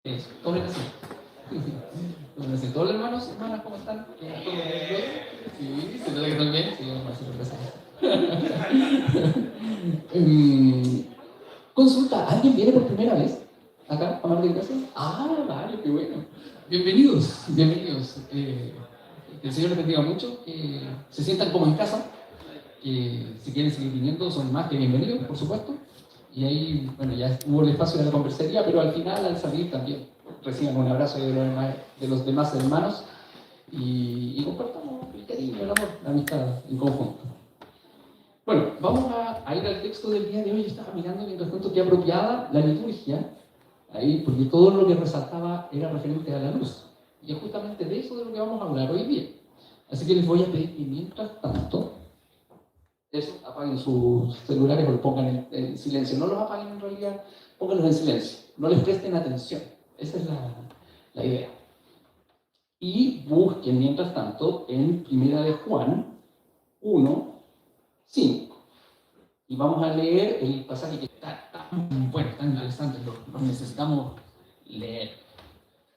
Eso, doble gracia. Todos los hermanos, hermanas, ¿cómo están? ¿Todos bien? Sí, se nota que están bien. Sí, Marcelo, gracias. Consulta, ¿alguien viene por primera vez acá a Mar del Gracia? Ah, vale, qué bueno. Bienvenidos, bienvenidos. Que el Señor les bendiga mucho, que se sientan como en casa, que si quieren seguir viniendo son más que bienvenidos, por supuesto. Y ahí, bueno, ya hubo el espacio de la conversaría, pero al final, al salir también, reciban un abrazo de los demás hermanos y compartamos el cariño, el amor, la amistad en conjunto. Bueno, vamos a ir al texto del día de hoy. Yo estaba mirando mientras tanto qué apropiada la liturgia, ahí, porque todo lo que resaltaba era referente a la luz. Y es justamente de eso de lo que vamos a hablar hoy día. Así que les voy a pedir que mientras tanto, eso, apaguen sus celulares o los pongan en silencio. No los apaguen en realidad, pónganlos en silencio. No les presten atención. Esa es la idea. Y busquen mientras tanto en 1 de Juan 1, 5. Y vamos a leer el pasaje que está tan bueno, tan interesante, lo necesitamos leer.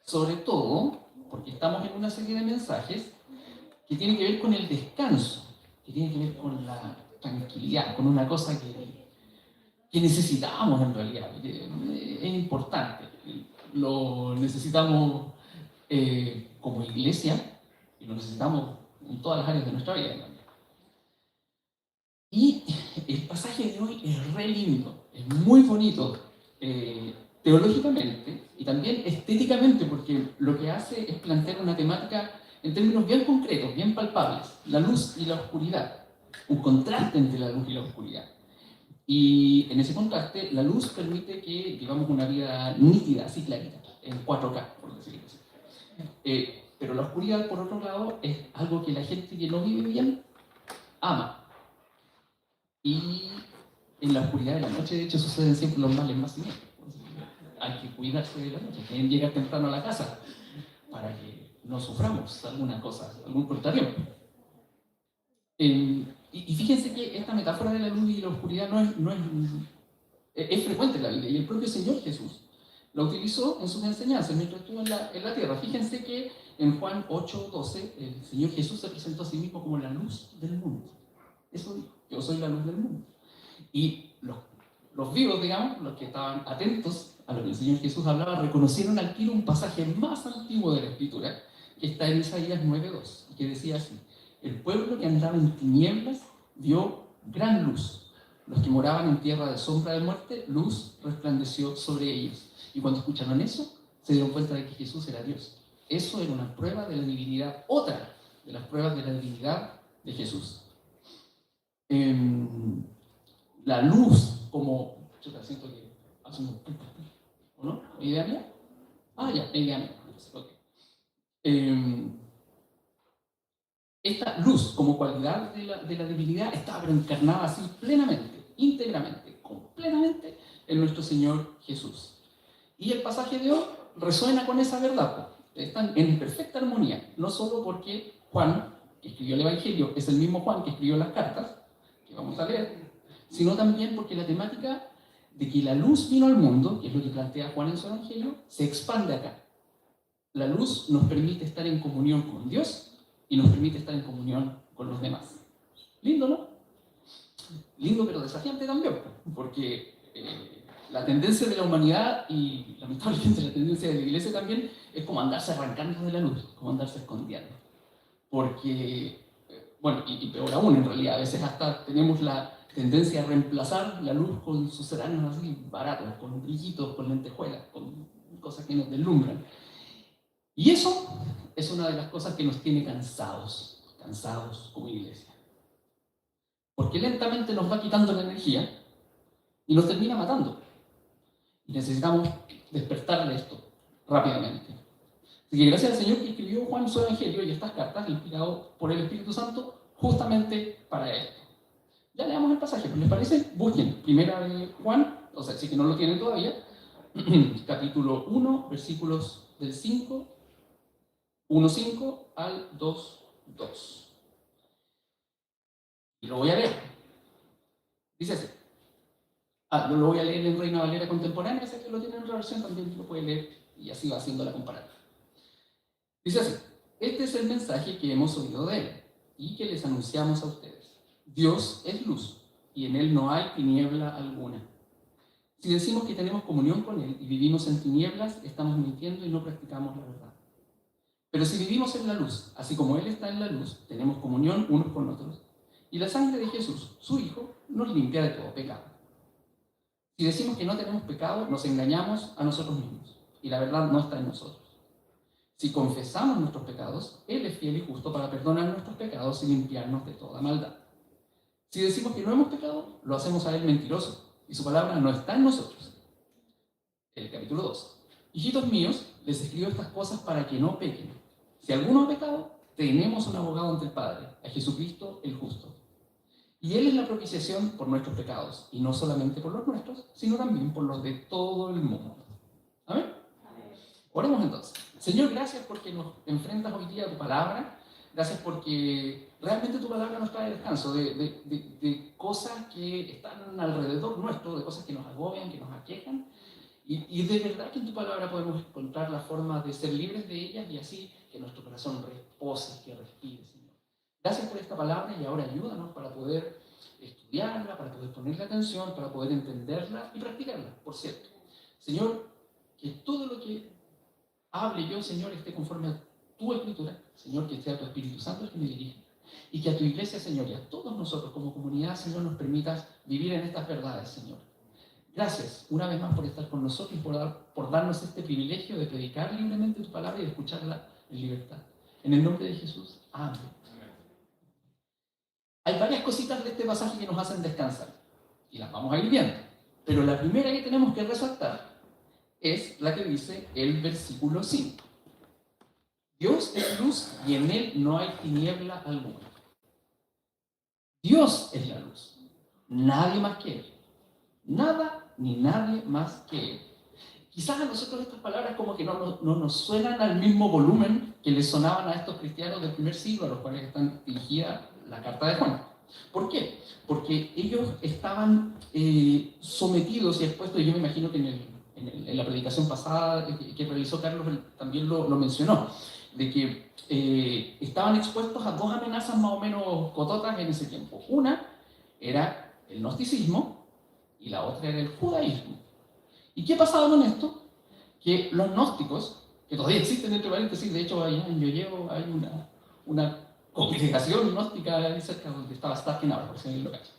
Sobre todo porque estamos en una serie de mensajes que tienen que ver con el descanso, que tienen que ver con la tranquilidad, con una cosa que necesitamos en realidad, es importante. Lo necesitamos como iglesia y lo necesitamos en todas las áreas de nuestra vida. Y el pasaje de hoy es re lindo, es muy bonito, teológicamente y también estéticamente, porque lo que hace es plantear una temática en términos bien concretos, bien palpables, la luz y la oscuridad, un contraste entre la luz y la oscuridad. Y en ese contraste, la luz permite que vivamos una vida nítida, así clarita, en 4K, por decirlo así. Pero la oscuridad, por otro lado, es algo que la gente que no vive bien ama. Y en la oscuridad de la noche, de hecho, suceden siempre los males más siniestros. Hay que cuidarse de la noche, hay que llegar temprano a la casa para que no suframos alguna cosa, algún contratiempo. Y fíjense que esta metáfora de la luz y la oscuridad es frecuente en la Biblia, y el propio Señor Jesús la utilizó en sus enseñanzas mientras estuvo en la tierra. Fíjense que en Juan 8:12 el Señor Jesús se presentó a sí mismo como la luz del mundo. Eso dijo, yo soy la luz del mundo. Y los vivos, digamos, los que estaban atentos a lo que el Señor Jesús hablaba, reconocieron al tiro un pasaje más antiguo de la Escritura, que está en Isaías 9:2, que decía así: el pueblo que andaba en tinieblas vio gran luz. Los que moraban en tierra de sombra de muerte, luz resplandeció sobre ellos. Y cuando escucharon eso, se dieron cuenta de que Jesús era Dios. Eso era una prueba de la divinidad, otra de las pruebas de la divinidad de Jesús. La luz como... Yo te siento que hace un... ¿O no? ¿Idea mía? Ah, ya, idea mía. Okay. Esta luz como cualidad de la divinidad estaba encarnada así plenamente, íntegramente, completamente en nuestro Señor Jesús. Y el pasaje de hoy resuena con esa verdad. Están en perfecta armonía, no solo porque Juan, que escribió el Evangelio, es el mismo Juan que escribió las cartas, que vamos a leer, sino también porque la temática de que la luz vino al mundo, que es lo que plantea Juan en su Evangelio, se expande acá. La luz nos permite estar en comunión con Dios y nos permite estar en comunión con los demás. Lindo, ¿no? Lindo, pero desafiante también, porque la tendencia de la humanidad y lamentablemente la tendencia de la iglesia también es como andarse arrancando de la luz, como andarse escondiendo. Porque, bueno, y peor aún en realidad, a veces hasta tenemos la tendencia a reemplazar la luz con sucedáneos así baratos, con brillitos, con lentejuelas, con cosas que nos deslumbran. Y eso es una de las cosas que nos tiene cansados como iglesia. Porque lentamente nos va quitando la energía y nos termina matando. Y necesitamos despertarle esto rápidamente. Así que gracias al Señor que escribió Juan su Evangelio y estas cartas, inspirado por el Espíritu Santo, justamente para esto. Ya leamos el pasaje, ¿les parece? Busquen, 1 de Juan, o sea, si que no lo tienen todavía, capítulo 1, versículos del 1:5 al 2:2. Y lo voy a leer. Dice así. Yo lo voy a leer en Reina Valera contemporánea, sé que lo tienen en otra versión, también lo puede leer Y así va haciendo la comparativa. Dice así: este es el mensaje que hemos oído de él y que les anunciamos a ustedes. Dios es luz y en él no hay tiniebla alguna. Si decimos que tenemos comunión con él y vivimos en tinieblas, estamos mintiendo y no practicamos la verdad. Pero si vivimos en la luz, así como él está en la luz, tenemos comunión unos con otros. Y la sangre de Jesús, su Hijo, nos limpia de todo pecado. Si decimos que no tenemos pecado, nos engañamos a nosotros mismos y la verdad no está en nosotros. Si confesamos nuestros pecados, Él es fiel y justo para perdonar nuestros pecados y limpiarnos de toda maldad. Si decimos que no hemos pecado, lo hacemos a Él mentiroso y su palabra no está en nosotros. El capítulo 2. Hijitos míos, les escribo estas cosas para que no pequen. Si alguno ha pecado, tenemos un abogado ante el Padre, a Jesucristo el justo. Y Él es la propiciación por nuestros pecados, y no solamente por los nuestros, sino también por los de todo el mundo. ¿Amén? Oremos entonces. Señor, gracias porque nos enfrentas hoy día a tu palabra. Gracias porque realmente tu palabra nos trae descanso de cosas que están alrededor nuestro, de cosas que nos agobian, que nos aquejan. Y de verdad que en tu palabra podemos encontrar la forma de ser libres de ellas y así que nuestro corazón repose, que respire, Señor. Gracias por esta palabra y ahora ayúdanos para poder estudiarla, para poder ponerle atención, para poder entenderla y practicarla, por cierto. Señor, que todo lo que hable yo, Señor, esté conforme a tu escritura. Señor, que sea tu Espíritu Santo el que me dirija. Y que a tu iglesia, Señor, y a todos nosotros como comunidad, Señor, nos permitas vivir en estas verdades, Señor. Gracias una vez más por estar con nosotros y por darnos este privilegio de predicar libremente tu palabra y de escucharla en libertad. En el nombre de Jesús, amén. Hay varias cositas de este pasaje que nos hacen descansar y las vamos a ir viendo. Pero la primera que tenemos que resaltar es la que dice el versículo 5. Dios es luz y en él no hay tiniebla alguna. Dios es la luz, nadie más que él. Nada ni nadie más que él. Quizás a nosotros estas palabras como que no nos suenan al mismo volumen que les sonaban a estos cristianos del primer siglo, a los cuales están dirigida la carta de Juan. ¿Por qué? Porque ellos estaban sometidos y expuestos, y yo me imagino que en la predicación pasada que realizó Carlos también lo mencionó, de que estaban expuestos a dos amenazas más o menos cototas en ese tiempo. Una era el gnosticismo y la otra era el judaísmo. ¿Y qué pasaba con esto? Que los gnósticos, que todavía existen entre paréntesis, de hecho hay una congregación gnóstica ahí cerca donde estaba Starken ahora, por si alguien lo cacha.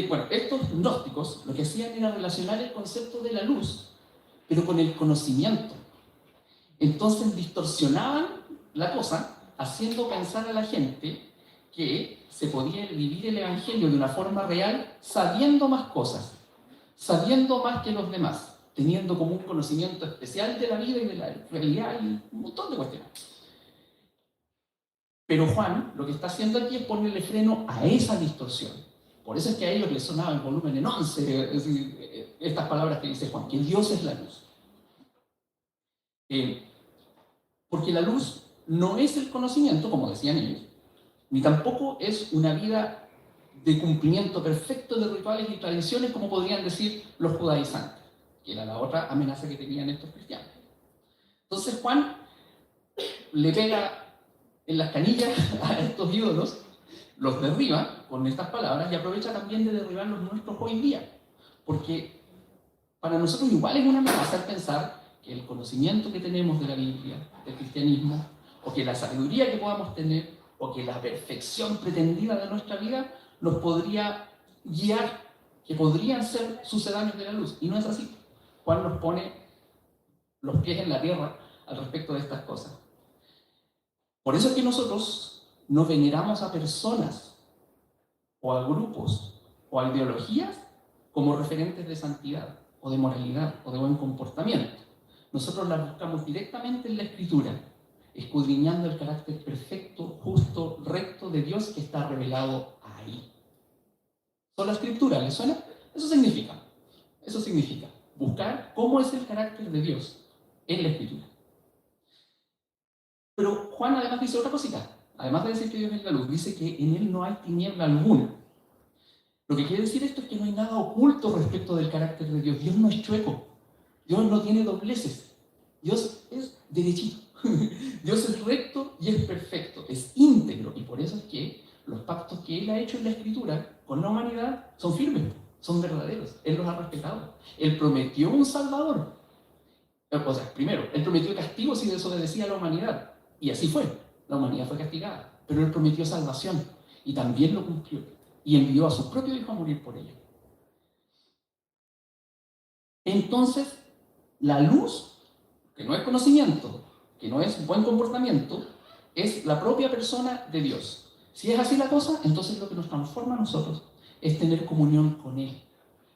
Bueno, estos gnósticos lo que hacían era relacionar el concepto de la luz, pero con el conocimiento. Entonces distorsionaban la cosa, haciendo pensar a la gente que se podía vivir el Evangelio de una forma real, sabiendo más cosas, sabiendo más que los demás, teniendo como un conocimiento especial de la vida y de la realidad y un montón de cuestiones. Pero Juan lo que está haciendo aquí es ponerle freno a esa distorsión. Por eso es que a ellos les sonaba el volumen en 11, es decir, estas palabras que dice Juan, que Dios es la luz. Porque la luz no es el conocimiento, como decían ellos, ni tampoco es una vida de cumplimiento perfecto de rituales y tradiciones, como podrían decir los judaizantes, que era la otra amenaza que tenían estos cristianos. Entonces Juan le pega en las canillas a estos ídolos, los derriba con estas palabras y aprovecha también de derribar los nuestros hoy día, porque para nosotros igual es una amenaza el pensar que el conocimiento que tenemos de la Biblia, del cristianismo, o que la sabiduría que podamos tener, o que la perfección pretendida de nuestra vida nos podría guiar, que podrían ser sucedáneos de la luz. Y no es así. Juan nos pone los pies en la tierra al respecto de estas cosas. Por eso es que nosotros no veneramos a personas, o a grupos, o a ideologías como referentes de santidad, o de moralidad, o de buen comportamiento. Nosotros las buscamos directamente en la Escritura, escudriñando el carácter perfecto, justo, recto de Dios que está revelado ahí. ¿Son la Escritura? ¿Les suena? Eso significa buscar cómo es el carácter de Dios en la Escritura. Pero Juan además dice otra cosita. Además de decir que Dios es la luz, dice que en Él no hay tiniebla alguna. Lo que quiere decir esto es que no hay nada oculto respecto del carácter de Dios. Dios no es chueco. Dios no tiene dobleces. Dios es derechito. Dios es recto y es perfecto, es íntegro. Y por eso es que los pactos que Él ha hecho en la Escritura con la humanidad son firmes, son verdaderos. Él los ha respetado. Él prometió un Salvador. O sea, primero, Él prometió castigo si desobedecía a la humanidad. Y así fue. La humanidad fue castigada. Pero Él prometió salvación. Y también lo cumplió. Y envió a su propio Hijo a morir por ello. Entonces, la luz, que no es conocimiento, que no es buen comportamiento, es la propia persona de Dios. Si es así la cosa, entonces lo que nos transforma a nosotros es tener comunión con Él,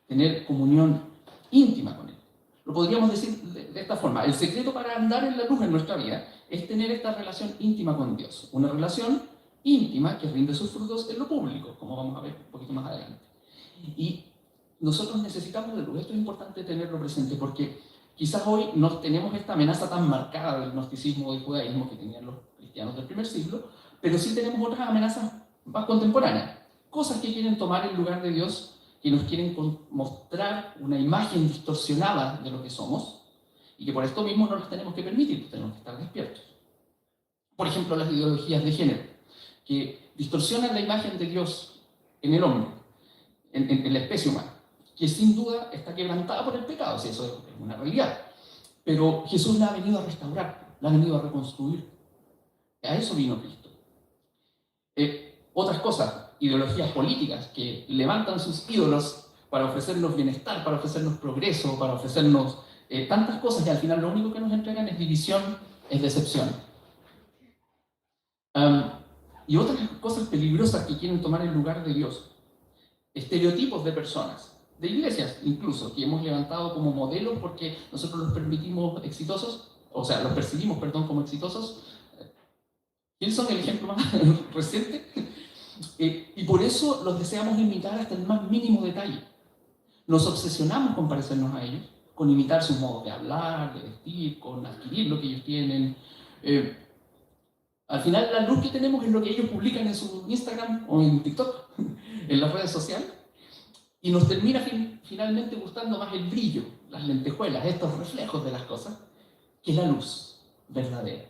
tener comunión íntima con Él. Lo podríamos decir de esta forma: el secreto para andar en la luz en nuestra vida es tener esta relación íntima con Dios, una relación íntima que rinde sus frutos en lo público, como vamos a ver un poquito más adelante. Y nosotros necesitamos de luz. Esto es importante tenerlo presente porque quizás hoy no tenemos esta amenaza tan marcada del gnosticismo o del judaísmo que tenían los cristianos del primer siglo, pero sí tenemos otras amenazas más contemporáneas, cosas que quieren tomar el lugar de Dios, que nos quieren mostrar una imagen distorsionada de lo que somos y que por esto mismo no las tenemos que permitir, tenemos que estar despiertos. Por ejemplo, las ideologías de género, que distorsionan la imagen de Dios en el hombre, en la especie humana, que sin duda está quebrantada por el pecado, si eso es una realidad. Pero Jesús la ha venido a restaurar, la ha venido a reconstruir. A eso vino Cristo. Otras cosas, ideologías políticas que levantan sus ídolos para ofrecernos bienestar, para ofrecernos progreso, para ofrecernos tantas cosas que al final lo único que nos entregan es división, es decepción. Y otras cosas peligrosas que quieren tomar el lugar de Dios. Estereotipos de personas, de iglesias incluso, que hemos levantado como modelos porque nosotros los permitimos exitosos, o sea, los percibimos, perdón, como exitosos. Hillsong es el ejemplo más reciente. Y por eso los deseamos imitar hasta el más mínimo detalle. Nos obsesionamos con parecernos a ellos, con imitar sus modos de hablar, de vestir, con adquirir lo que ellos tienen. Al final, la luz que tenemos es lo que ellos publican en su Instagram o en TikTok, en las redes sociales, y nos termina finalmente gustando más el brillo, las lentejuelas, estos reflejos de las cosas, que la luz verdadera.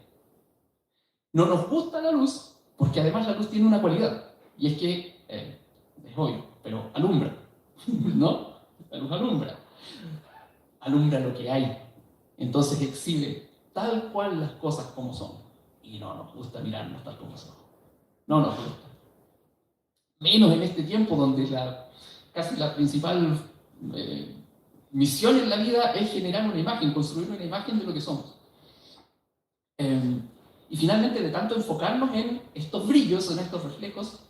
No nos gusta la luz porque además la luz tiene una cualidad, y es que, es obvio, pero alumbra, ¿no? La luz alumbra. Alumbra lo que hay. Entonces exhibe tal cual las cosas como son. Y no nos gusta mirarnos tal como son. No nos gusta. Menos en este tiempo donde casi la principal misión en la vida es generar una imagen, construir una imagen de lo que somos. Y finalmente, de tanto enfocarnos en estos brillos, en estos reflejos,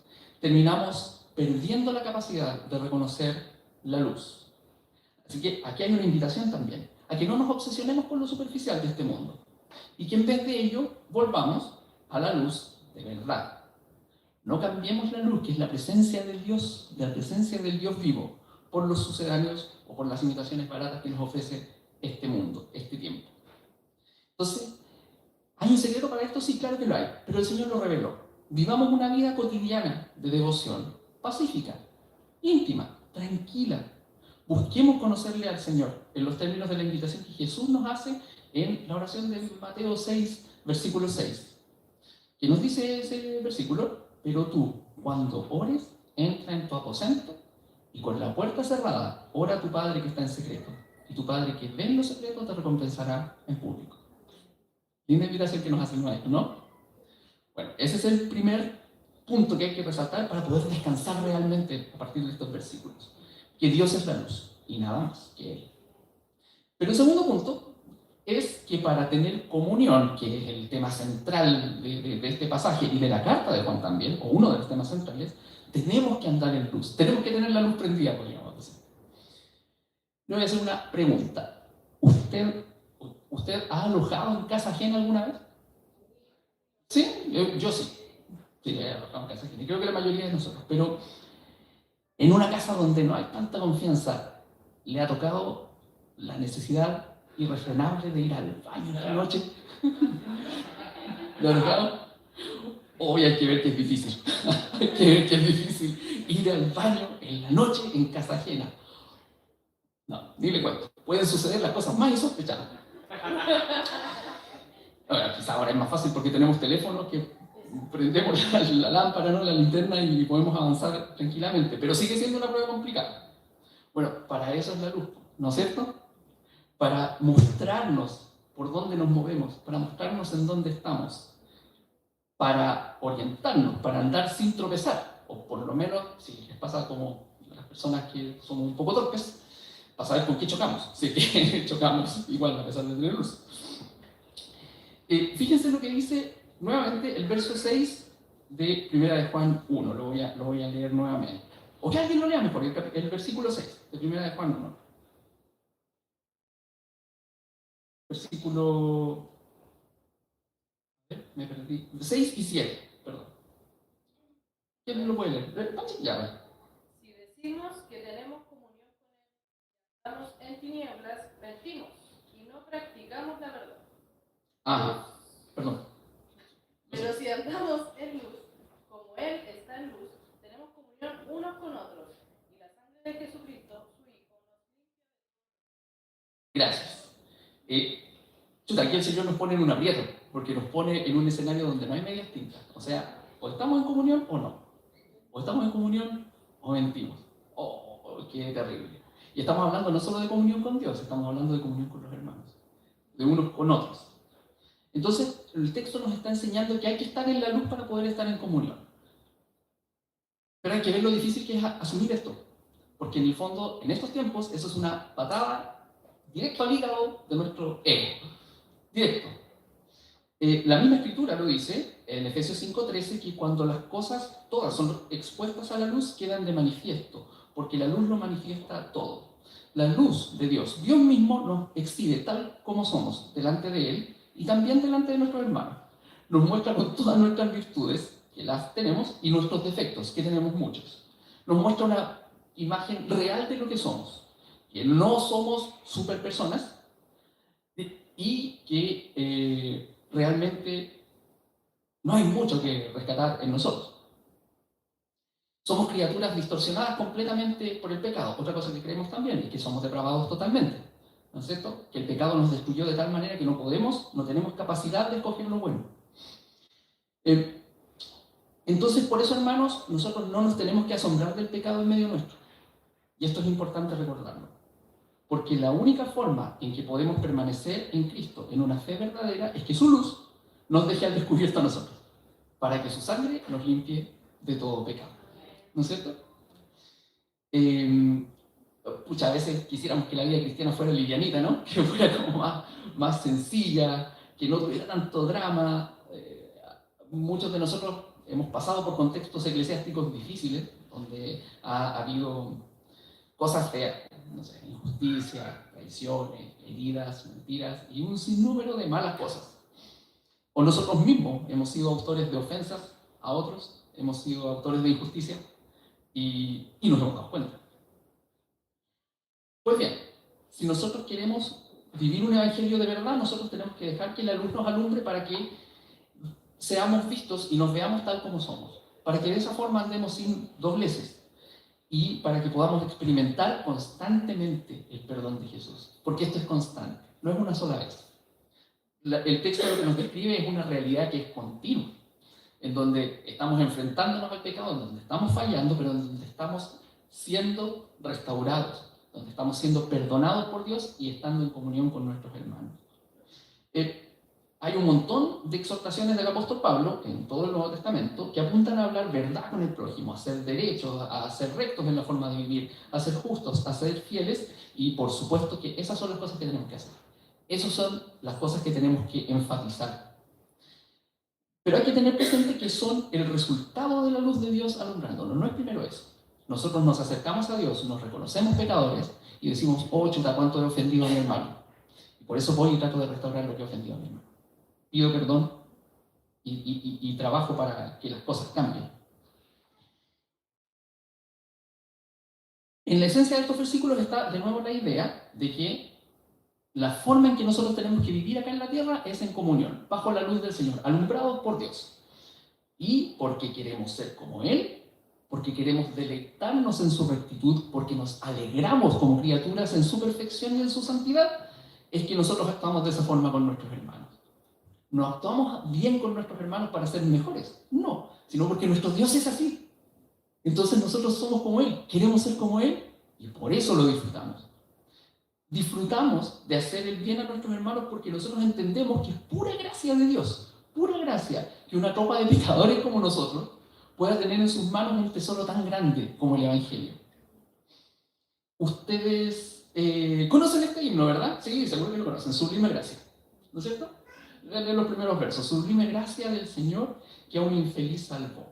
terminamos perdiendo la capacidad de reconocer la luz. Así que aquí hay una invitación también, a que no nos obsesionemos con lo superficial de este mundo, y que en vez de ello volvamos a la luz de verdad. No cambiemos la luz, que es la presencia del Dios, de la presencia del Dios vivo, por los sucedáneos o por las imitaciones baratas que nos ofrece este mundo, este tiempo. Entonces, ¿hay un secreto para esto? Sí, claro que lo hay, pero el Señor lo reveló. Vivamos una vida cotidiana de devoción, pacífica, íntima, tranquila. Busquemos conocerle al Señor en los términos de la invitación que Jesús nos hace en la oración de Mateo 6, versículo 6. ¿Qué nos dice ese versículo? Pero tú, cuando ores, entra en tu aposento y con la puerta cerrada, ora a tu Padre que está en secreto. Y tu Padre que ve en lo secreto te recompensará en público. Linda invitación que nos hace el maestro, ¿no? Bueno, ese es el primer punto que hay que resaltar para poder descansar realmente a partir de estos versículos. Que Dios es la luz y nada más que Él. Pero el segundo punto es que para tener comunión, que es el tema central de este pasaje y de la carta de Juan también, o uno de los temas centrales, tenemos que andar en luz, tenemos que tener la luz prendida, podríamos decir. Le voy a hacer una pregunta. ¿Usted ha alojado en casa ajena alguna vez? ¿Sí? Yo sí. Sí, he alojado en casa ajena. Creo que la mayoría de nosotros. Pero en una casa donde no hay tanta confianza, ¿le ha tocado la necesidad irrefrenable de ir al baño en la noche? ¿Le ha tocado? Hoy hay que ver que es difícil. Hay que ver que es difícil ir al baño en la noche en casa ajena. No, ni le cuento. Pueden suceder las cosas más insospechadas. Ahora, quizá ahora es más fácil porque tenemos teléfonos que prendemos la lámpara, ¿no? La linterna y podemos avanzar tranquilamente, pero sigue siendo una prueba complicada. Bueno, para eso es la luz, ¿no es cierto? Para mostrarnos por dónde nos movemos, para mostrarnos en dónde estamos, para orientarnos, para andar sin tropezar, o por lo menos, si les pasa como a las personas que somos un poco torpes, para saber con qué chocamos, si que chocamos igual a pesar de tener luz. Fíjense lo que dice nuevamente el verso 6 de 1 de Juan 1, lo voy a leer nuevamente. O que alguien lo lea mejor, el versículo 6 de 1 de Juan 1. Versículo... me perdí. 6 y 7, perdón. ¿Quién lo puede leer? Ya, si decimos que tenemos comunión con Él, estamos en tinieblas, mentimos y no practicamos la verdad. Ajá, perdón. Pero si andamos en luz, como Él está en luz, tenemos comunión unos con otros, y la sangre de Jesucristo, su Hijo, nos limpia. Gracias. Aquí el Señor nos pone en un aprieto, porque nos pone en un escenario donde no hay medias tintas. O sea, o estamos en comunión o no. O estamos en comunión o mentimos. Oh, qué terrible. Y estamos hablando no solo de comunión con Dios, estamos hablando de comunión con los hermanos, de unos con otros. Entonces, el texto nos está enseñando que hay que estar en la luz para poder estar en comunión. Pero hay que ver lo difícil que es asumir esto, porque en el fondo, en estos tiempos, eso es una patada directo al hígado de nuestro ego. Directo. La misma escritura lo dice en Efesios 5:13, que cuando las cosas todas son expuestas a la luz quedan de manifiesto, porque la luz lo manifiesta todo. La luz de Dios, Dios mismo nos exhibe tal como somos delante de Él y también delante de nuestros hermanos. Nos muestra con todas nuestras virtudes, que las tenemos, y nuestros defectos, que tenemos muchos. Nos muestra una imagen real de lo que somos, que no somos superpersonas y que realmente no hay mucho que rescatar en nosotros. Somos criaturas distorsionadas completamente por el pecado. Otra cosa que creemos también es que somos depravados totalmente, ¿no es cierto? Que el pecado nos destruyó de tal manera que no tenemos capacidad de escoger lo bueno. Entonces, por eso, hermanos, nosotros no nos tenemos que asombrar del pecado en medio nuestro. Y esto es importante recordarlo. Porque la única forma en que podemos permanecer en Cristo, en una fe verdadera, es que su luz nos deje al descubierto a nosotros, para que su sangre nos limpie de todo pecado. ¿No es cierto? A veces quisiéramos que la vida cristiana fuera livianita, ¿no? Que fuera como más sencilla, que no tuviera tanto drama. Muchos de nosotros hemos pasado por contextos eclesiásticos difíciles, donde ha habido cosas feas, no sé, injusticia, traiciones, heridas, mentiras y un sinnúmero de malas cosas. O nosotros mismos hemos sido autores de ofensas a otros, hemos sido autores de injusticia y nos hemos dado cuenta. Pues bien, si nosotros queremos vivir un evangelio de verdad, nosotros tenemos que dejar que la luz nos alumbre para que seamos vistos y nos veamos tal como somos, para que de esa forma andemos sin dobleces y para que podamos experimentar constantemente el perdón de Jesús, porque esto es constante, no es una sola vez. El texto lo que nos describe es una realidad que es continua, en donde estamos enfrentándonos al pecado, en donde estamos fallando, pero en donde estamos siendo restaurados, donde estamos siendo perdonados por Dios y estando en comunión con nuestros hermanos. Hay un montón de exhortaciones del apóstol Pablo en todo el Nuevo Testamento que apuntan a hablar verdad con el prójimo, a ser derechos, a ser rectos en la forma de vivir, a ser justos, a ser fieles, y por supuesto que esas son las cosas que tenemos que hacer. Esas son las cosas que tenemos que enfatizar. Pero hay que tener presente que son el resultado de la luz de Dios alumbrándonos, no es primero eso. Nosotros nos acercamos a Dios, nos reconocemos pecadores y decimos, oh chuta, cuánto he ofendido a mi hermano. Y por eso voy y trato de restaurar lo que he ofendido a mi hermano. Pido perdón y trabajo para que las cosas cambien. En la esencia de estos versículos está de nuevo la idea de que la forma en que nosotros tenemos que vivir acá en la tierra es en comunión, bajo la luz del Señor, alumbrados por Dios. Y porque queremos ser como Él, porque queremos deleitarnos en su rectitud, porque nos alegramos como criaturas en su perfección y en su santidad, es que nosotros actuamos de esa forma con nuestros hermanos. No actuamos bien con nuestros hermanos para ser mejores, no, sino porque nuestro Dios es así. Entonces nosotros somos como Él, queremos ser como Él y por eso lo disfrutamos. Disfrutamos de hacer el bien a nuestros hermanos porque nosotros entendemos que es pura gracia de Dios, pura gracia, que una tropa de pecadores como nosotros pueda tener en sus manos un tesoro tan grande como el Evangelio. Ustedes conocen este himno, ¿verdad? Sí, seguro que lo conocen, Sublime Gracia, ¿no es cierto? Leer los primeros versos. Sublime gracia del Señor que a un infeliz salvó.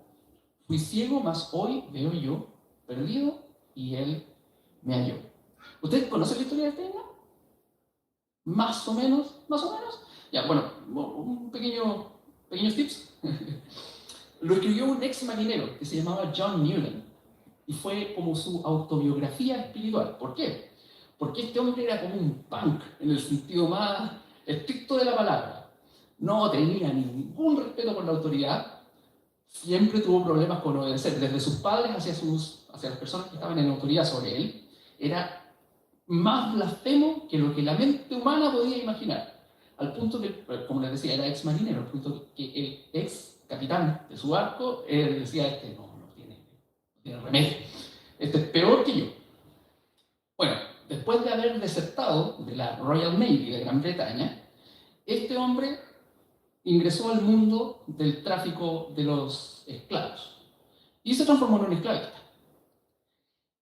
Fui ciego, mas hoy veo yo, perdido, y Él me halló. ¿Ustedes conocen la historia de este himno? Más o menos, más o menos. Ya, bueno, un pequeños tips. Lo escribió un ex marinero que se llamaba John Newton y fue como su autobiografía espiritual. ¿Por qué? Porque este hombre era como un punk en el sentido más estricto de la palabra. No tenía ningún respeto por la autoridad, siempre tuvo problemas con obedecer, desde sus padres hacia las personas que estaban en autoridad sobre él. Era más blasfemo que lo que la mente humana podía imaginar. Al punto que, como les decía, era ex marinero, al punto que el ex capitán de su barco decía, no tiene remedio, este es peor que yo. Bueno, después de haber desertado de la Royal Navy de Gran Bretaña, este hombre ingresó al mundo del tráfico de los esclavos y se transformó en un esclavista.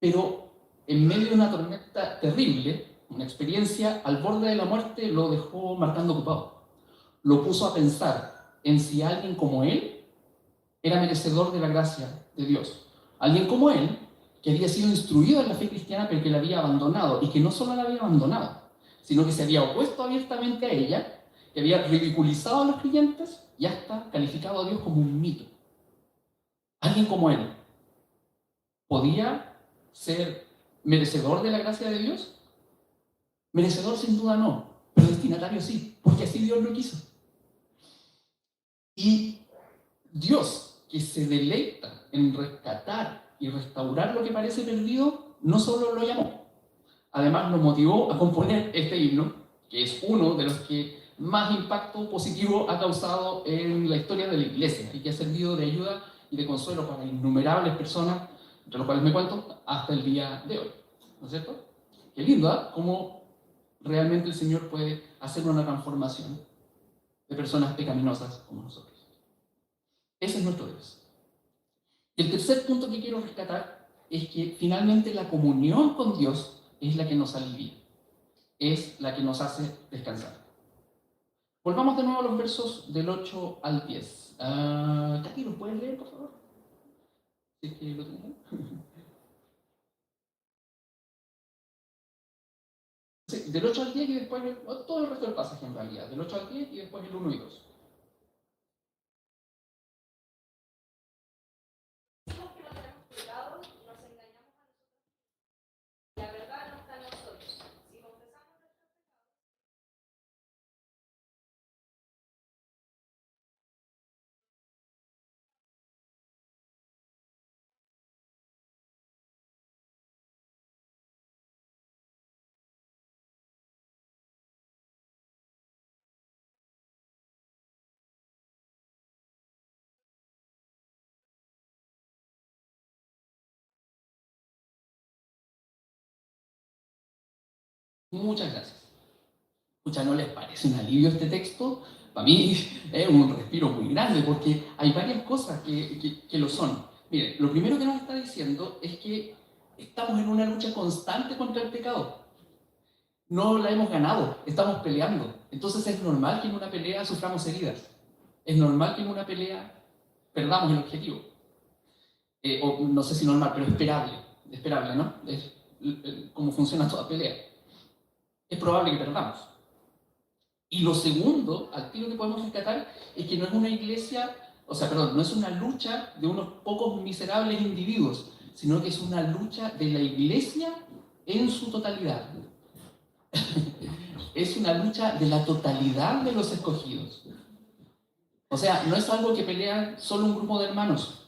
Pero en medio de una tormenta terrible, una experiencia al borde de la muerte lo dejó marcando ocupado. Lo puso a pensar en si alguien como él era merecedor de la gracia de Dios. Alguien como él, que había sido instruido en la fe cristiana, pero que la había abandonado, y que no solo la había abandonado, sino que se había opuesto abiertamente a ella, que había ridiculizado a los creyentes y hasta calificado a Dios como un mito. Alguien como él podía ser merecedor de la gracia de Dios. Merecedor sin duda no, pero destinatario sí, porque así Dios lo quiso. Y Dios, que se deleita en rescatar y restaurar lo que parece perdido, no solo lo llamó, además lo motivó a componer este himno, que es uno de los que más impacto positivo ha causado en la historia de la Iglesia y que ha servido de ayuda y de consuelo para innumerables personas, entre los cuales me cuento, hasta el día de hoy. ¿No es cierto? Qué lindo, ¿eh? Cómo realmente el Señor puede hacer una transformación de personas pecaminosas como nosotros. Ese es nuestro Dios. El tercer punto que quiero rescatar es que finalmente la comunión con Dios es la que nos alivia, es la que nos hace descansar. Volvamos de nuevo a los versos del 8 al 10. Katy, ¿lo puedes leer, por favor? Si es que lo tengo. Sí, del 8 al 10 y después todo el resto del pasaje en realidad. Del 8 al 10 y después el 1 y 2. Muchas gracias. Escucha, ¿no les parece un alivio este texto? Para mí es un respiro muy grande porque hay varias cosas que lo son. Mire, lo primero que nos está diciendo es que estamos en una lucha constante contra el pecado. No la hemos ganado, estamos peleando. Entonces es normal que en una pelea suframos heridas. Es normal que en una pelea perdamos el objetivo. O no sé si normal, pero esperable, ¿no? Es cómo funciona toda pelea. Es probable que perdamos. Y lo segundo, al tiro que podemos rescatar, es que no es una iglesia, no es una lucha de unos pocos miserables individuos, sino que es una lucha de la iglesia en su totalidad. Es una lucha de la totalidad de los escogidos. O sea, no es algo que pelean solo un grupo de hermanos.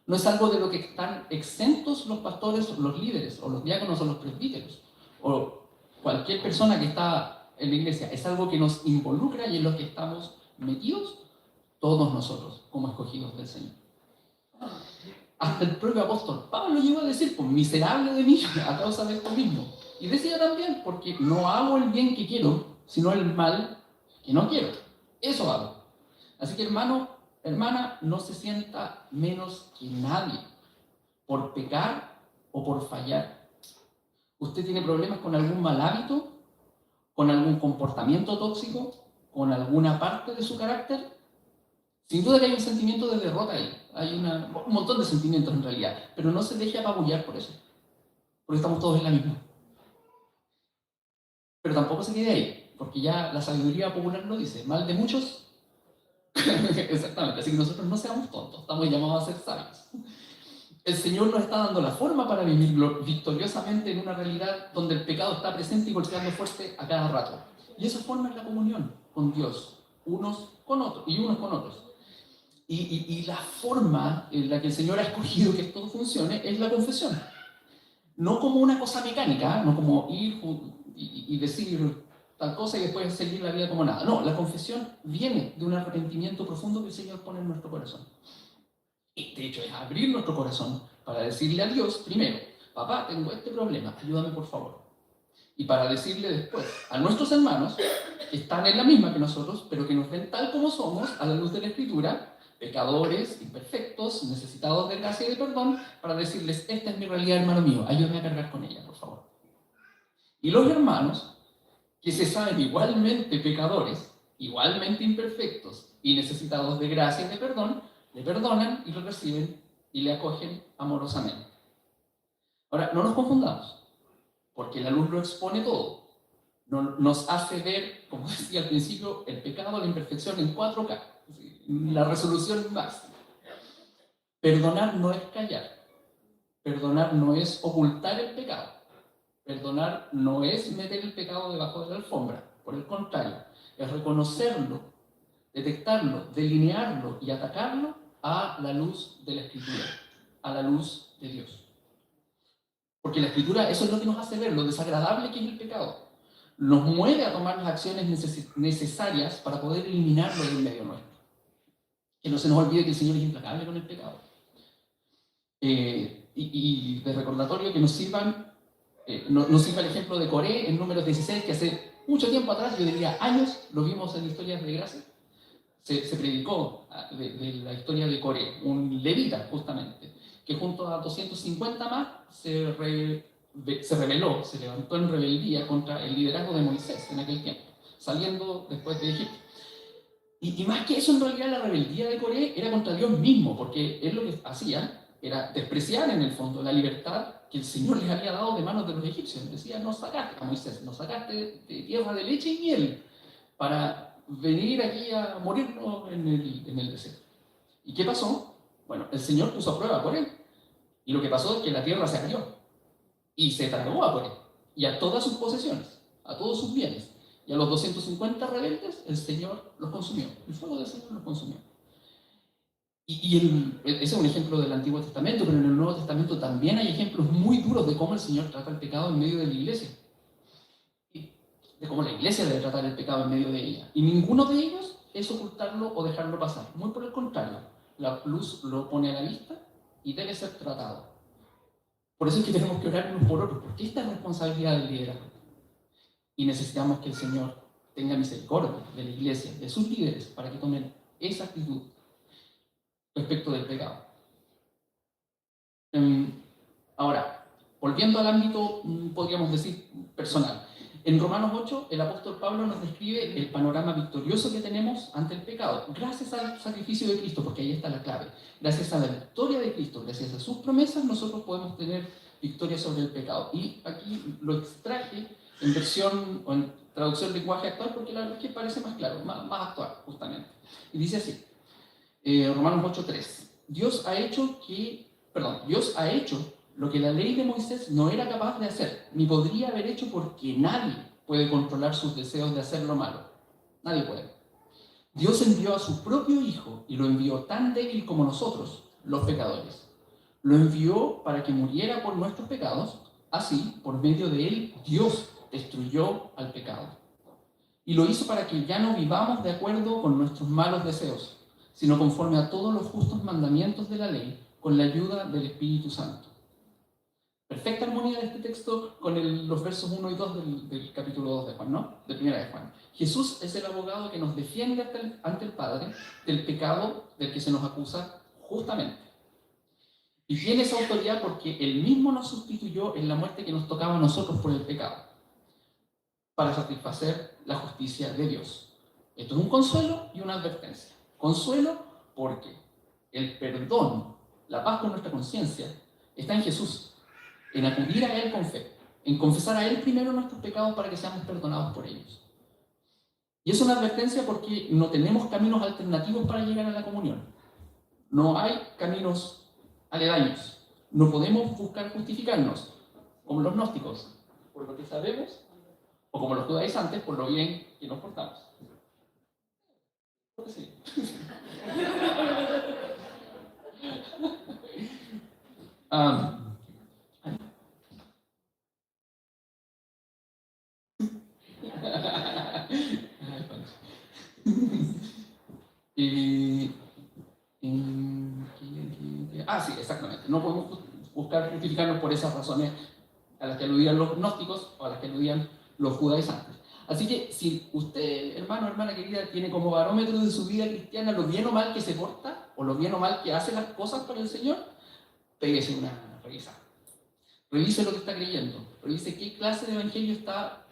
No es algo de lo que están exentos los pastores, los líderes, o los diáconos, o los presbíteros, o cualquier persona que está en la iglesia, es algo que nos involucra y en lo que estamos metidos todos nosotros como escogidos del Señor. Hasta el propio apóstol Pablo llegó a decir, pues miserable de mí a causa de esto mismo. Y decía también, porque no hago el bien que quiero, sino el mal que no quiero. Eso hago. Así que hermano, hermana, no se sienta menos que nadie por pecar o por fallar. ¿Usted tiene problemas con algún mal hábito? ¿Con algún comportamiento tóxico? ¿Con alguna parte de su carácter? Sin duda que hay un sentimiento de derrota ahí. Hay un montón de sentimientos en realidad. Pero no se deje apabullar por eso. Porque estamos todos en la misma. Pero tampoco se quede ahí. Porque ya la sabiduría popular lo dice. Mal de muchos. Exactamente. Así que nosotros no seamos tontos. Estamos llamados a ser sabios. El Señor nos está dando la forma para vivir victoriosamente en una realidad donde el pecado está presente y golpeando fuerte a cada rato. Y esa forma es la comunión con Dios. Unos con otros. Y unos con otros. Y la forma en la que el Señor ha escogido que todo funcione es la confesión. No como una cosa mecánica, no como ir y decir tal cosa y después seguir la vida como nada. No, la confesión viene de un arrepentimiento profundo que el Señor pone en nuestro corazón. Y de hecho es abrir nuestro corazón para decirle a Dios primero, papá, tengo este problema, ayúdame por favor. Y para decirle después a nuestros hermanos que están en la misma que nosotros, pero que nos ven tal como somos a la luz de la Escritura, pecadores, imperfectos, necesitados de gracia y de perdón, para decirles, esta es mi realidad, hermano mío, ayúdame a cargar con ella, por favor. Y los hermanos, que se saben igualmente pecadores, igualmente imperfectos y necesitados de gracia y de perdón, le perdonan y lo reciben y le acogen amorosamente. Ahora, no nos confundamos, porque la luz lo expone todo. Nos hace ver, como decía al principio, el pecado, la imperfección en 4K. La resolución máxima. Perdonar no es callar. Perdonar no es ocultar el pecado. Perdonar no es meter el pecado debajo de la alfombra. Por el contrario, es reconocerlo, detectarlo, delinearlo y atacarlo a la luz de la Escritura, a la luz de Dios. Porque la Escritura, eso es lo que nos hace ver, lo desagradable que es el pecado. Nos mueve a tomar las acciones necesarias para poder eliminarlo del medio nuestro. Que no se nos olvide que el Señor es implacable con el pecado. Y de recordatorio que nos sirva el ejemplo de Coré en Números 16, que hace mucho tiempo atrás, yo diría años, lo vimos en Historias de Gracia, se predicó de la historia de Coré, un levita justamente, que junto a 250 más se rebeló, se levantó en rebeldía contra el liderazgo de Moisés en aquel tiempo, saliendo después de Egipto. Y más que eso, en realidad, la rebeldía de Coré era contra Dios mismo, porque él lo que hacía era despreciar en el fondo la libertad que el Señor les había dado de manos de los egipcios. Decía, nos sacaste a Moisés, nos sacaste de tierra de leche y miel para venir aquí a morirnos en el desierto. ¿Y qué pasó? Bueno, el Señor puso a prueba a Coré. Y lo que pasó es que la tierra se abrió y se tragó a Coré y a todas sus posesiones, a todos sus bienes. Y a los 250 rebeldes, el Señor los consumió. El fuego del Señor los consumió. Ese es un ejemplo del Antiguo Testamento, pero en el Nuevo Testamento también hay ejemplos muy duros de cómo el Señor trata el pecado en medio de la iglesia. Y de cómo la iglesia debe tratar el pecado en medio de ella. Y ninguno de ellos es ocultarlo o dejarlo pasar. Muy por el contrario. La luz lo pone a la vista y debe ser tratado. Por eso es que tenemos que orar unos por otros, porque esta es la responsabilidad del liderazgo. Y necesitamos que el Señor tenga misericordia de la iglesia, de sus líderes, para que tomen esa actitud respecto del pecado. Ahora, volviendo al ámbito, podríamos decir, personal. En Romanos 8, el apóstol Pablo nos describe el panorama victorioso que tenemos ante el pecado, gracias al sacrificio de Cristo, porque ahí está la clave. Gracias a la victoria de Cristo, gracias a sus promesas, nosotros podemos tener victoria sobre el pecado. Y aquí lo extraje en versión o en traducción del lenguaje actual, porque la verdad es que parece más claro, más actual, justamente. Y dice así, Romanos 8:3. Dios ha hecho lo que la ley de Moisés no era capaz de hacer, ni podría haber hecho, porque nadie puede controlar sus deseos de hacer lo malo. Nadie puede. Dios envió a su propio Hijo y lo envió tan débil como nosotros, los pecadores. Lo envió para que muriera por nuestros pecados, así, por medio de él, Dios destruyó al pecado. Y lo hizo para que ya no vivamos de acuerdo con nuestros malos deseos, sino conforme a todos los justos mandamientos de la ley, con la ayuda del Espíritu Santo. Perfecta armonía de este texto con los versos 1 y 2 del capítulo 2 de Juan, ¿no? De primera de Juan. Jesús es el abogado que nos defiende ante el Padre del pecado del que se nos acusa justamente. Y tiene esa autoridad porque Él mismo nos sustituyó en la muerte que nos tocaba a nosotros por el pecado, para satisfacer la justicia de Dios. Esto es un consuelo y una advertencia. Consuelo porque el perdón, la paz con nuestra conciencia, está en Jesús, en acudir a Él con fe, en confesar a Él primero nuestros pecados para que seamos perdonados por ellos. Y es una advertencia porque no tenemos caminos alternativos para llegar a la comunión. No hay caminos aledaños. No podemos buscar justificarnos, como los gnósticos, por lo que sabemos, o como los judaizantes, por lo bien que nos portamos. Creo que sí. Sí, exactamente. No podemos buscar justificarnos por esas razones a las que aludían los gnósticos o a las que aludían los judaizantes. Así que si usted, hermano o hermana querida, tiene como barómetro de su vida cristiana lo bien o mal que se porta o lo bien o mal que hace las cosas para el Señor, péguese una revisada. Revise lo que está creyendo, revise qué clase de evangelio está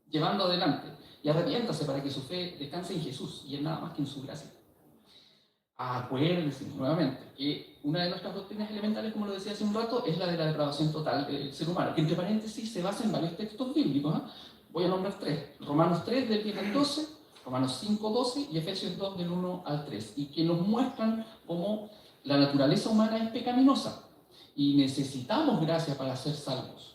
llevando adelante y arrepiéntase para que su fe descanse en Jesús y en nada más que en su gracia. Acuérdense nuevamente que una de nuestras doctrinas elementales, como lo decía hace un rato, es la de la depravación total del ser humano, que entre paréntesis se basa en varios textos bíblicos. Voy a nombrar tres: Romanos 3 del 10 al 12, Romanos 5, 12 y Efesios 2 del 1 al 3, y que nos muestran cómo la naturaleza humana es pecaminosa y necesitamos gracia para ser salvos.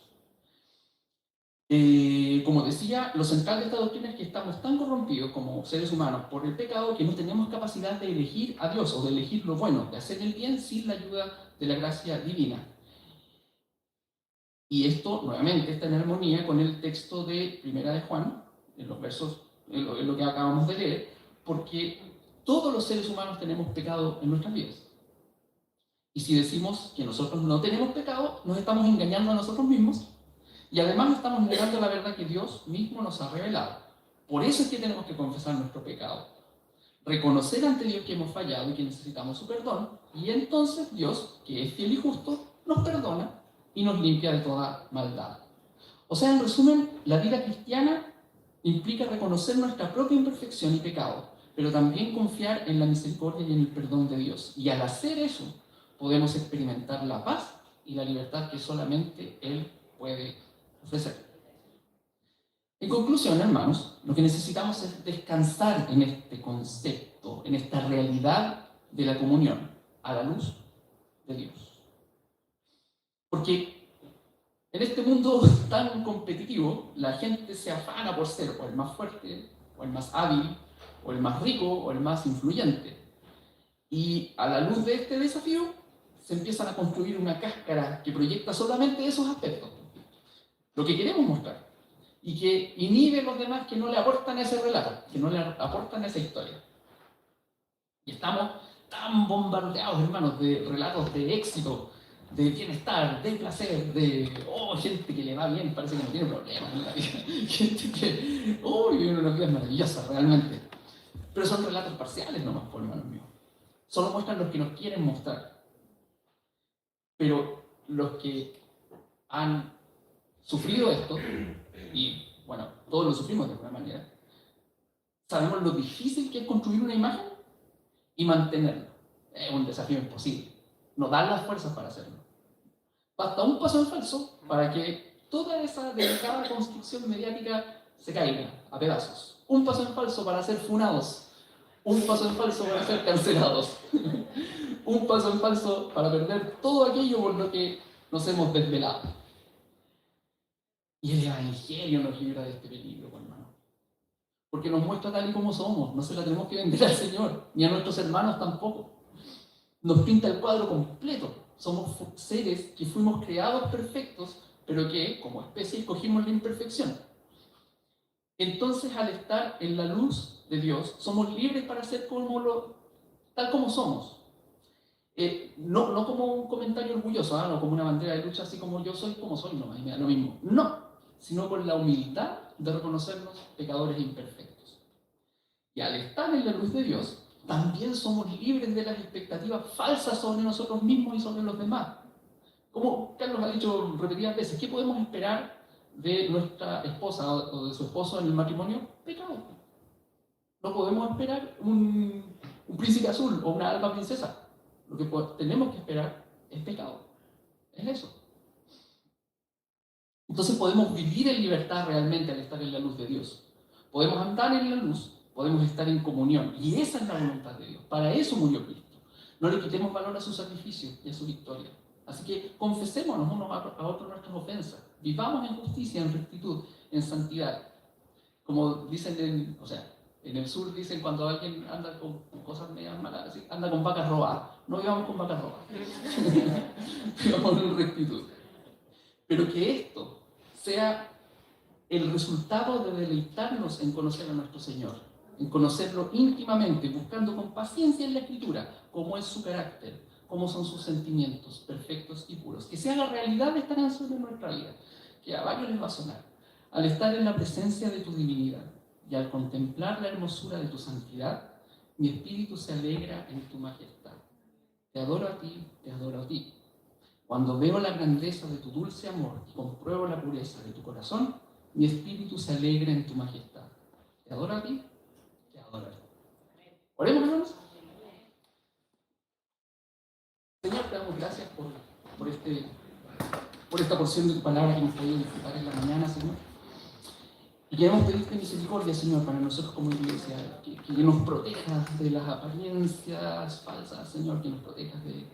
Como decía, lo central de esta doctrina es que estamos tan corrompidos como seres humanos por el pecado que no tenemos capacidad de elegir a Dios o de elegir lo bueno, de hacer el bien sin la ayuda de la gracia divina. Y esto, nuevamente, está en armonía con el texto de Primera de Juan, en los versos, en lo que acabamos de leer, porque todos los seres humanos tenemos pecado en nuestras vidas. Y si decimos que nosotros no tenemos pecado, nos estamos engañando a nosotros mismos. Y además estamos negando la verdad que Dios mismo nos ha revelado. Por eso es que tenemos que confesar nuestro pecado, reconocer ante Dios que hemos fallado y que necesitamos su perdón, y entonces Dios, que es fiel y justo, nos perdona y nos limpia de toda maldad. O sea, en resumen, la vida cristiana implica reconocer nuestra propia imperfección y pecado, pero también confiar en la misericordia y en el perdón de Dios. Y al hacer eso, podemos experimentar la paz y la libertad que solamente Él puede ofrecer. En conclusión, hermanos, lo que necesitamos es descansar en este concepto, en esta realidad de la comunión, a la luz de Dios. Porque en este mundo tan competitivo, la gente se afana por ser o el más fuerte, o el más hábil, o el más rico, o el más influyente. Y a la luz de este desafío, se empiezan a construir una cáscara que proyecta solamente esos aspectos, lo que queremos mostrar, y que inhibe a los demás que no le aportan ese relato, que no le aportan esa historia. Y estamos tan bombardeados, hermanos, de relatos de éxito, de bienestar, de placer, de gente que le va bien, parece que no tiene problemas en la vida, gente que vive una vida maravillosa realmente. Pero son relatos parciales nomás, por hermanos míos. Solo muestran los que nos quieren mostrar. Pero los que han sufrido esto, y bueno, todos lo sufrimos de alguna manera, sabemos lo difícil que es construir una imagen y mantenerla. Es un desafío imposible. No dan las fuerzas para hacerlo. Basta un paso en falso para que toda esa delicada construcción mediática se caiga a pedazos. Un paso en falso para ser funados. Un paso en falso para ser cancelados. Un paso en falso para perder todo aquello por lo que nos hemos desvelado. Y el Evangelio nos libra de este peligro, hermano. Porque nos muestra tal y como somos. No se la tenemos que vender al Señor, ni a nuestros hermanos tampoco. Nos pinta el cuadro completo. Somos seres que fuimos creados perfectos, pero que, como especie, escogimos la imperfección. Entonces, al estar en la luz de Dios, somos libres para ser tal como somos. No como un comentario orgulloso, no como una bandera de lucha, así como yo soy, como soy, no, me da lo mismo. No, sino con la humildad de reconocernos pecadores imperfectos. Y al estar en la luz de Dios, también somos libres de las expectativas falsas sobre nosotros mismos y sobre los demás. Como Carlos ha dicho repetidas veces, ¿qué podemos esperar de nuestra esposa o de su esposo en el matrimonio? Pecado. No podemos esperar un príncipe azul o una alma princesa. Lo que tenemos que esperar es pecado. Es eso. Entonces podemos vivir en libertad realmente al estar en la luz de Dios. Podemos andar en la luz, podemos estar en comunión. Y esa es la voluntad de Dios. Para eso murió Cristo. No le quitemos valor a su sacrificio y a su victoria. Así que confesémonos unos a otros nuestras ofensas. Vivamos en justicia, en rectitud, en santidad. Como dicen en el sur dicen cuando alguien anda con cosas medias malas, así, anda con vacas robadas. No vivamos con vacas robadas. Vivamos en rectitud. Pero que esto sea el resultado de deleitarnos en conocer a nuestro Señor, en conocerlo íntimamente, buscando con paciencia en la Escritura cómo es su carácter, cómo son sus sentimientos perfectos y puros. Que sea la realidad de esta canción en nuestra vida, que a varios les va a sonar. Al estar en la presencia de tu divinidad y al contemplar la hermosura de tu santidad, mi espíritu se alegra en tu majestad. Te adoro a ti, te adoro a ti. Cuando veo la grandeza de tu dulce amor y compruebo la pureza de tu corazón, mi espíritu se alegra en tu majestad. Te adoro a ti, te adoro a ti. Oremos, hermanos. Señor, te damos gracias por esta porción de tu palabra que hemos podido disfrutar en la mañana, Señor. Y queremos pedirte misericordia, Señor, para nosotros como iglesia, que nos protejas de las apariencias falsas, Señor, que nos protejas de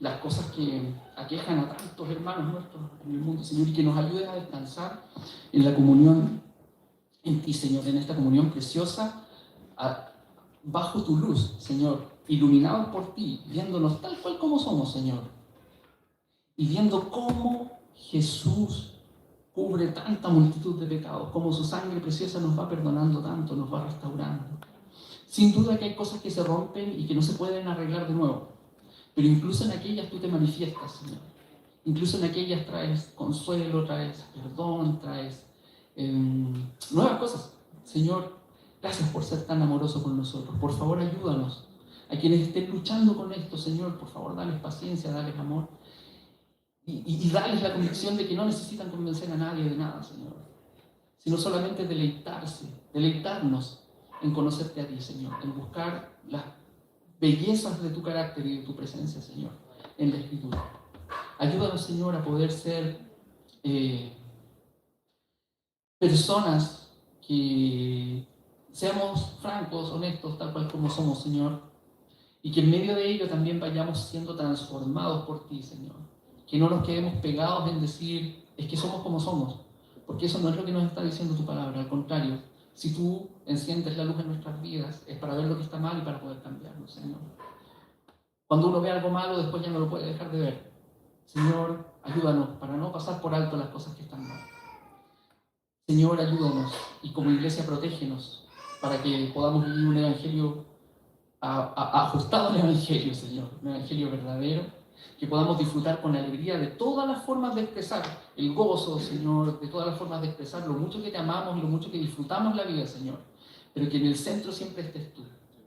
las cosas que aquejan a tantos hermanos nuestros en el mundo, Señor, y que nos ayudes a descansar en la comunión en ti, Señor, en esta comunión preciosa, bajo tu luz, Señor, iluminados por ti, viéndonos tal cual como somos, Señor, y viendo cómo Jesús cubre tanta multitud de pecados, cómo su sangre preciosa nos va perdonando tanto, nos va restaurando. Sin duda que hay cosas que se rompen y que no se pueden arreglar de nuevo, pero incluso en aquellas tú te manifiestas, Señor. Incluso en aquellas traes consuelo, traes perdón, traes nuevas cosas. Señor, gracias por ser tan amoroso con nosotros. Por favor, ayúdanos. A quienes estén luchando con esto, Señor, por favor, dales paciencia, dales amor. Y darles la convicción de que no necesitan convencer a nadie de nada, Señor, sino solamente deleitarnos en conocerte a ti, Señor, en buscar las bellezas de tu carácter y de tu presencia, Señor, en la Escritura. Ayúdanos, Señor, a poder ser personas que seamos francos, honestos, tal cual como somos, Señor, y que en medio de ello también vayamos siendo transformados por ti, Señor. Que no nos quedemos pegados en decir, es que somos como somos, porque eso no es lo que nos está diciendo tu palabra. Al contrario, si tú enciendes la luz en nuestras vidas, es para ver lo que está mal y para poder cambiarlo, Señor. Cuando uno ve algo malo, después ya no lo puede dejar de ver. Señor, ayúdanos para no pasar por alto las cosas que están mal. Señor, ayúdanos y como iglesia protégenos para que podamos vivir un evangelio ajustado al evangelio, Señor, un evangelio verdadero, que podamos disfrutar con alegría de todas las formas de expresar el gozo, Señor, de todas las formas de expresar lo mucho que te amamos y lo mucho que disfrutamos la vida, Señor, pero que en el centro siempre estés tú,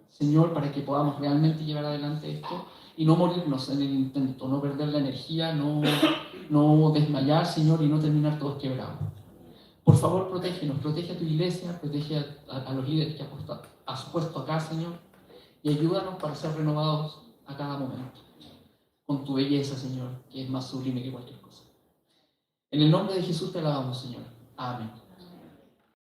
Señor, para que podamos realmente llevar adelante esto y no morirnos en el intento, no perder la energía, no desmayar, Señor, y no terminar todos quebrados. Por favor, protégenos, protege a tu iglesia, protege a los líderes que has puesto acá, Señor, y ayúdanos para ser renovados a cada momento, con tu belleza, Señor, que es más sublime que cualquier cosa. En el nombre de Jesús te alabamos, Señor. Amén.